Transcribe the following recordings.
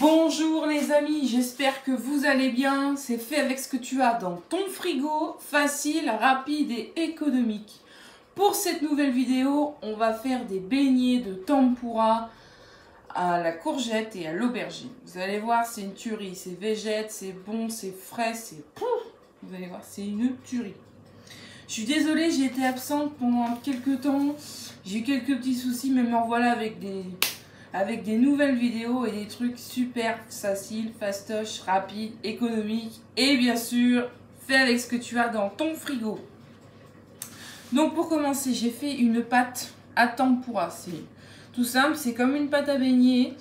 Bonjour les amis, j'espère que vous allez bien. C'est fait avec ce que tu as dans ton frigo, facile, rapide et économique. Pour cette nouvelle vidéo, on va faire des beignets de tempura à la courgette et à l'aubergine. Vous allez voir, c'est une tuerie, c'est végète, c'est bon, c'est frais, c'est pouf. Vous allez voir, c'est une tuerie. Je suis désolée, j'ai été absente pendant quelques temps. J'ai eu quelques petits soucis, mais me revoilà avec des nouvelles vidéos et des trucs super faciles, fastoches, rapides, économiques et bien sûr, fait avec ce que tu as dans ton frigo. Donc pour commencer, j'ai fait une pâte à tempura. C'est tout simple, c'est comme une pâte à beignet,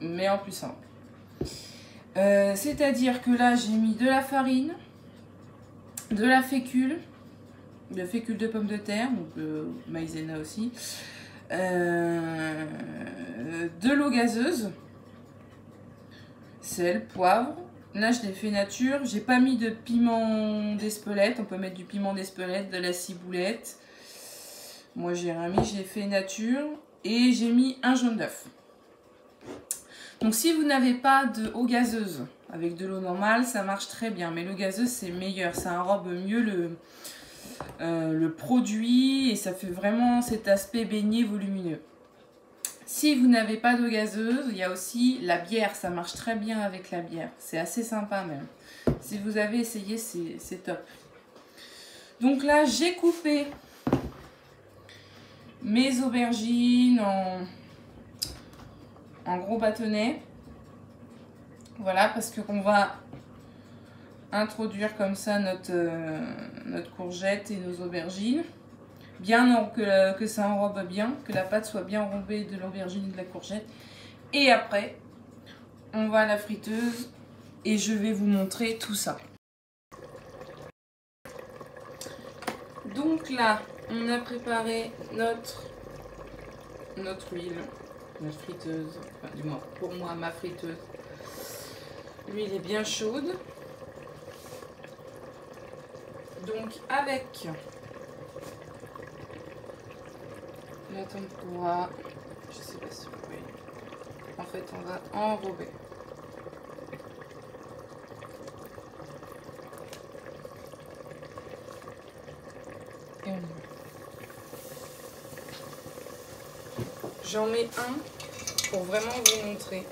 mais en plus simple. C'est-à-dire que là, j'ai mis de la farine, de la fécule, de pommes de terre, donc maïzena aussi, de l'eau gazeuse, sel, poivre. Là je l'ai fait nature, j'ai pas mis de piment d'Espelette, on peut mettre du piment d'Espelette, de la ciboulette. Moi j'ai rien mis, j'ai fait nature et j'ai mis un jaune d'œuf. Donc si vous n'avez pas de eau gazeuse, avec de l'eau normale ça marche très bien, mais l'eau gazeuse c'est meilleur, ça enrobe mieux le produit et ça fait vraiment cet aspect beignet volumineux. Si vous n'avez pas d'eau gazeuse, il y a aussi la bière, ça marche très bien avec la bière, c'est assez sympa même. Si vous avez essayé, c'est top. Donc là, j'ai coupé mes aubergines en gros bâtonnets. Voilà, parce qu'on va introduire comme ça notre courgette et nos aubergines. Bien que ça enrobe bien, que la pâte soit bien enrobée de l'aubergine et de la courgette. Et après, on va à la friteuse et je vais vous montrer tout ça. Donc là, on a préparé notre huile, notre friteuse, enfin du moins pour moi ma friteuse. L'huile est bien chaude. Donc avec la tempura, je sais pas si vous voyez, en fait on va enrober. Et on y va. J'en mets un pour vraiment vous montrer.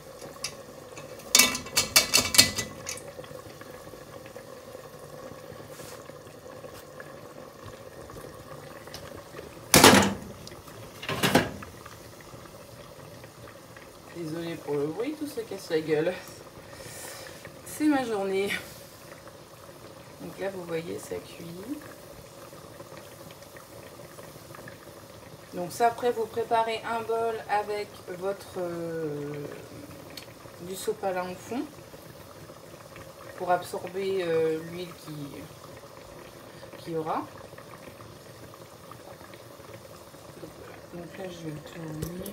Désolée pour le bruit, tout se casse la gueule. C'est ma journée. Donc là, vous voyez, ça cuit. Donc ça, après, vous préparez un bol avec votre du sopalin au fond pour absorber l'huile qu'il y aura. Donc là, je vais le tourner.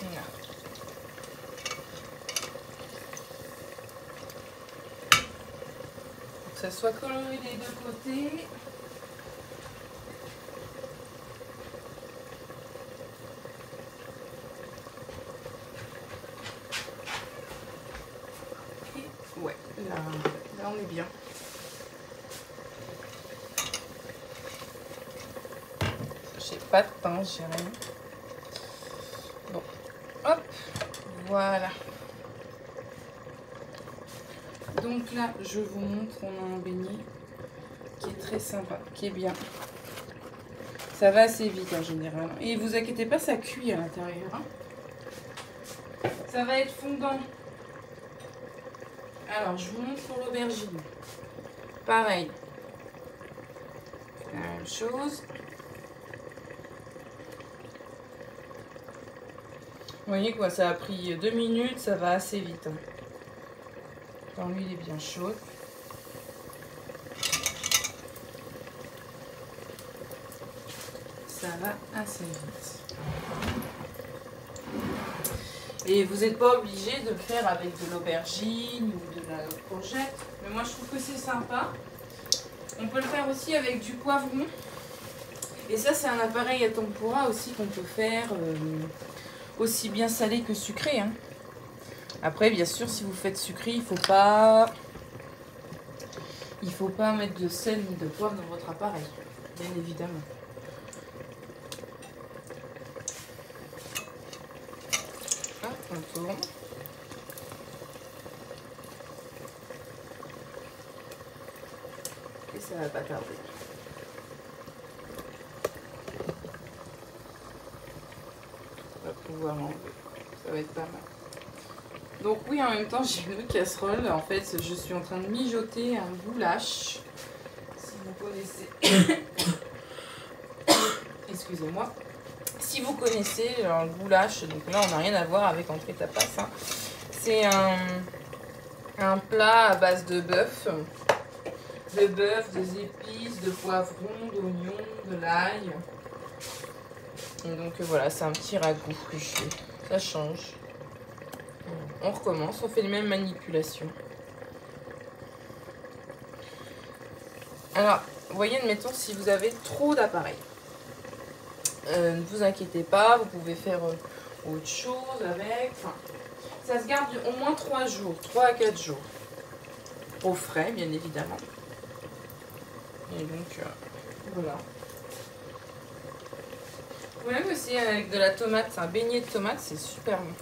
Voilà. Que ça soit coloré des deux côtés. Ouais, là on est bien. J'ai pas de pince, j'ai rien. Bon, hop, voilà. Donc là, je vous montre, on a un beignet qui est très sympa, qui est bien. Ça va assez vite en général. Et vous inquiétez pas, ça cuit à l'intérieur. Hein. Ça va être fondant. Alors, je vous montre pour l'aubergine. Pareil. La même chose. Vous voyez quoi, ça a pris 2 minutes, ça va assez vite. Hein. Quand l'huile est bien chaude. Ça va assez vite. Et vous n'êtes pas obligé de le faire avec de l'aubergine ou de la courgette. Mais moi je trouve que c'est sympa. On peut le faire aussi avec du poivron. Et ça c'est un appareil à tempura aussi qu'on peut faire aussi bien salé que sucré. Hein. Après bien sûr si vous faites sucré, il faut pas mettre de sel ni de poivre dans votre appareil. Bien évidemment. Hop, on tourne. Et ça va pas tarder. On va pouvoir l'enlever. Ça va être pas mal. Donc oui, en même temps, j'ai une autre casserole. En fait, je suis en train de mijoter un goulash. Si vous connaissez... Excusez-moi. Si vous connaissez un goulash, donc là, on n'a rien à voir avec entrée tapas. Hein. C'est un plat à base de bœuf. Des épices, de poivrons, d'oignons, de l'ail. Et donc voilà, c'est un petit ragoût que je fais. Ça change. On recommence, on fait les mêmes manipulations. Alors, vous voyez, admettons, si vous avez trop d'appareils, ne vous inquiétez pas, vous pouvez faire autre chose avec. Enfin, ça se garde au moins 3 jours, 3 à 4 jours. Au frais, bien évidemment. Et donc, voilà. Vous pouvez même aussi avec de la tomate, un beignet de tomate, c'est super bon.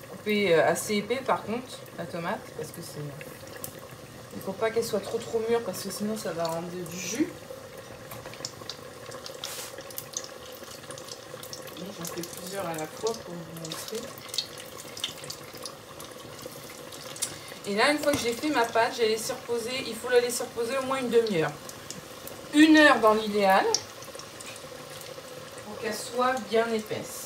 Coupé assez épais par contre, la tomate, parce que c'est... Il ne faut pas qu'elle soit trop mûre, parce que sinon ça va rendre du jus. J'en fais plusieurs à la fois pour vous montrer. Et là, une fois que j'ai fait ma pâte, j'ai laissé reposer, il faut la laisser reposer au moins une demi-heure. 1 heure dans l'idéal, pour qu'elle soit bien épaisse.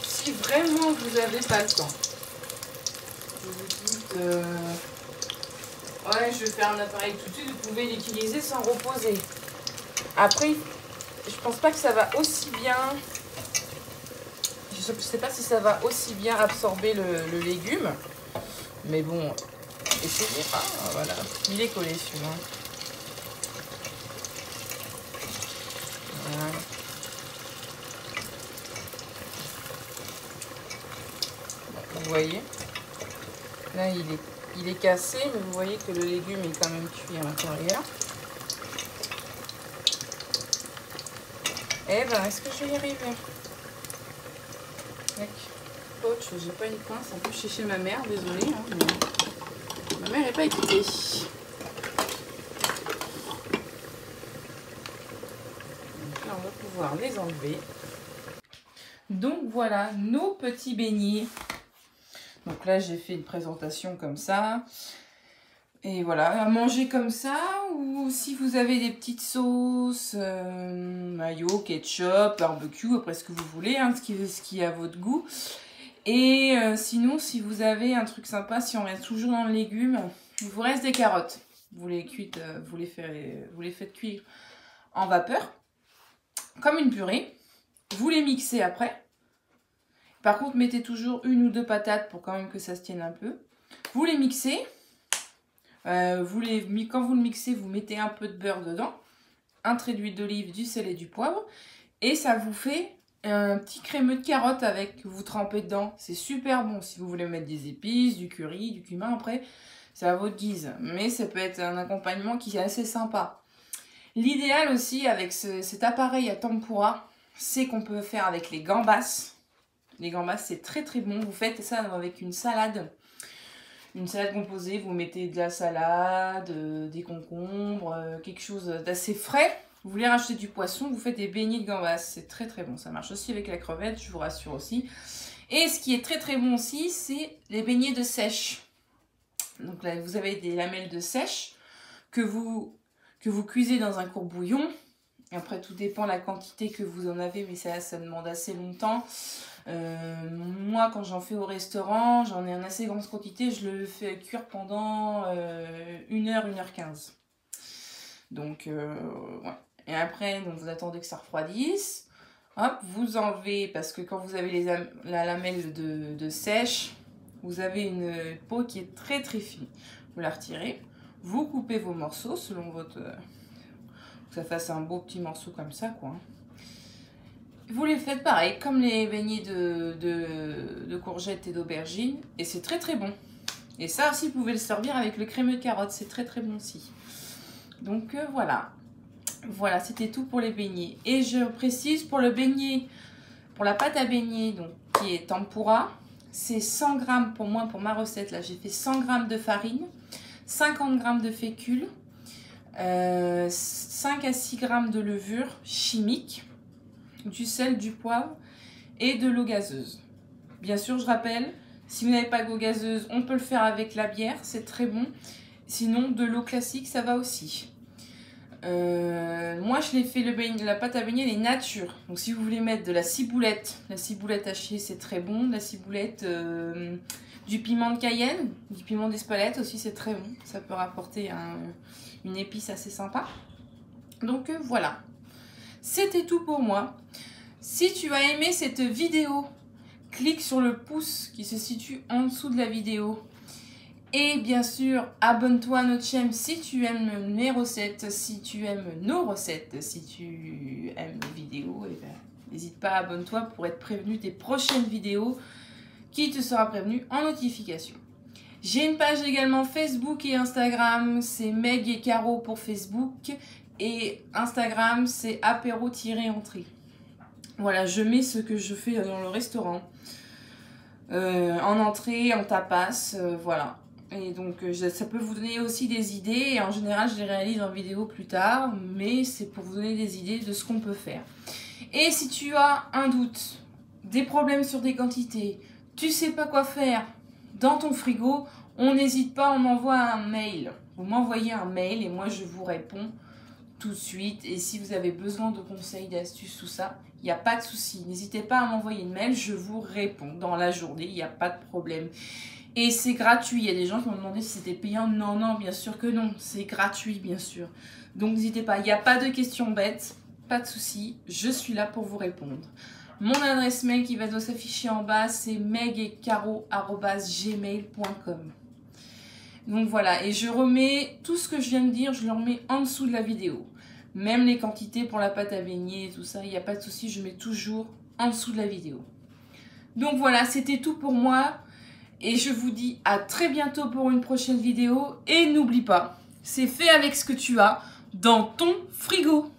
Si vraiment vous n'avez pas le temps, vous vous dites ouais, je vais faire un appareil tout de suite, vous pouvez l'utiliser sans reposer. Après, je pense pas que ça va aussi bien. Je sais pas si ça va aussi bien absorber le légume. Mais bon, essayez pas. Voilà, il est collé celui-là. Voilà. Vous voyez, là il est cassé, mais vous voyez que le légume est quand même cuit à l'intérieur. Eh ben, est-ce que je vais y arriver? Coach, j'ai pas une pince, en plus je suis chez ma mère, désolée, hein, mais ma mère n'est pas écoutée. Donc là on va pouvoir les enlever. Donc voilà nos petits beignets. Donc là j'ai fait une présentation comme ça. Et voilà, à manger comme ça, ou si vous avez des petites sauces, mayo, ketchup, barbecue, après ce que vous voulez, hein, ce qui est à votre goût. Et sinon, si vous avez un truc sympa, si on reste toujours dans le légume, il vous reste des carottes. Vous les faites cuire en vapeur, comme une purée. Vous les mixez après. Par contre, mettez toujours 1 ou 2 patates pour quand même que ça se tienne un peu. Vous les mixez. Quand vous le mixez, vous mettez un peu de beurre dedans, un trait d'huile d'olive, du sel et du poivre. Et ça vous fait un petit crémeux de carotte avec que vous trempez dedans. C'est super bon si vous voulez mettre des épices, du curry, du cumin après. C'est à votre guise. Mais ça peut être un accompagnement qui est assez sympa. L'idéal aussi avec cet appareil à tempura, c'est qu'on peut faire avec les gambas. Les gambas, c'est très très bon. Vous faites ça avec une salade. Une salade composée, vous mettez de la salade, des concombres, quelque chose d'assez frais. Vous voulez racheter du poisson, vous faites des beignets de gambas. C'est très très bon. Ça marche aussi avec la crevette, je vous rassure aussi. Et ce qui est très très bon aussi, c'est les beignets de sèche. Donc là, vous avez des lamelles de sèche que vous cuisez dans un courbouillon. Après, tout dépend de la quantité que vous en avez, mais ça demande assez longtemps. Moi, quand j'en fais au restaurant, j'en ai en assez grande quantité, je le fais cuire pendant 1 heure, 1 heure 15. Donc, ouais. Et après, donc, vous attendez que ça refroidisse. Hop, vous enlevez, parce que quand vous avez la lamelle de sèche, vous avez une peau qui est très très fine. Vous la retirez, vous coupez vos morceaux selon votre... que ça fasse un beau petit morceau comme ça, quoi. Vous les faites pareil, comme les beignets de courgettes et d'aubergines, et c'est très très bon. Et ça aussi, vous pouvez le servir avec le crémeux de carotte, c'est très très bon aussi. Donc voilà. Voilà, c'était tout pour les beignets. Et je précise, pour le beignet, pour la pâte à beignet, donc, qui est tempura, c'est 100 g pour moi, pour ma recette. Là, j'ai fait 100 g de farine, 50 g de fécule, 5 à 6 g de levure chimique, du sel, du poivre et de l'eau gazeuse. Bien sûr, je rappelle, si vous n'avez pas d'eau gazeuse, on peut le faire avec la bière, c'est très bon. Sinon, de l'eau classique, ça va aussi. Moi je l'ai fait la pâte à beignet, elle est nature. Donc si vous voulez mettre de la ciboulette hachée, c'est très bon. De la ciboulette, du piment de Cayenne, du piment d'Espelette aussi, c'est très bon. Ça peut rapporter une épice assez sympa. Donc voilà. C'était tout pour moi. Si tu as aimé cette vidéo, clique sur le pouce qui se situe en dessous de la vidéo. Et bien sûr, abonne-toi à notre chaîne si tu aimes mes recettes, si tu aimes nos recettes, si tu aimes les vidéos. Et ben, n'hésite pas, abonne-toi pour être prévenu des prochaines vidéos qui te sera prévenu en notification. J'ai une page également Facebook et Instagram, c'est Meg et Caro pour Facebook. Et Instagram, c'est apéro-entrée. Voilà, je mets ce que je fais dans le restaurant. En entrée, en tapas, voilà. Et donc ça peut vous donner aussi des idées, et en général je les réalise en vidéo plus tard, mais c'est pour vous donner des idées de ce qu'on peut faire. Et si tu as un doute, des problèmes sur des quantités, tu sais pas quoi faire dans ton frigo, on n'hésite pas, on m'envoie un mail. Vous m'envoyez un mail et moi je vous réponds tout de suite. Et si vous avez besoin de conseils, d'astuces, tout ça, il n'y a pas de souci. N'hésitez pas à m'envoyer une mail, je vous réponds dans la journée, il n'y a pas de problème. Et c'est gratuit. Il y a des gens qui m'ont demandé si c'était payant. Non, non, bien sûr que non. C'est gratuit, bien sûr. Donc n'hésitez pas. Il n'y a pas de questions bêtes. Pas de souci. Je suis là pour vous répondre. Mon adresse mail qui va s'afficher en bas, c'est megecaro@gmail.com. Donc voilà. Et je remets tout ce que je viens de dire, je le remets en dessous de la vidéo. Même les quantités pour la pâte à beignet et tout ça, il n'y a pas de souci. Je mets toujours en dessous de la vidéo. Donc voilà, c'était tout pour moi. Et je vous dis à très bientôt pour une prochaine vidéo. Et n'oublie pas, c'est fait avec ce que tu as dans ton frigo.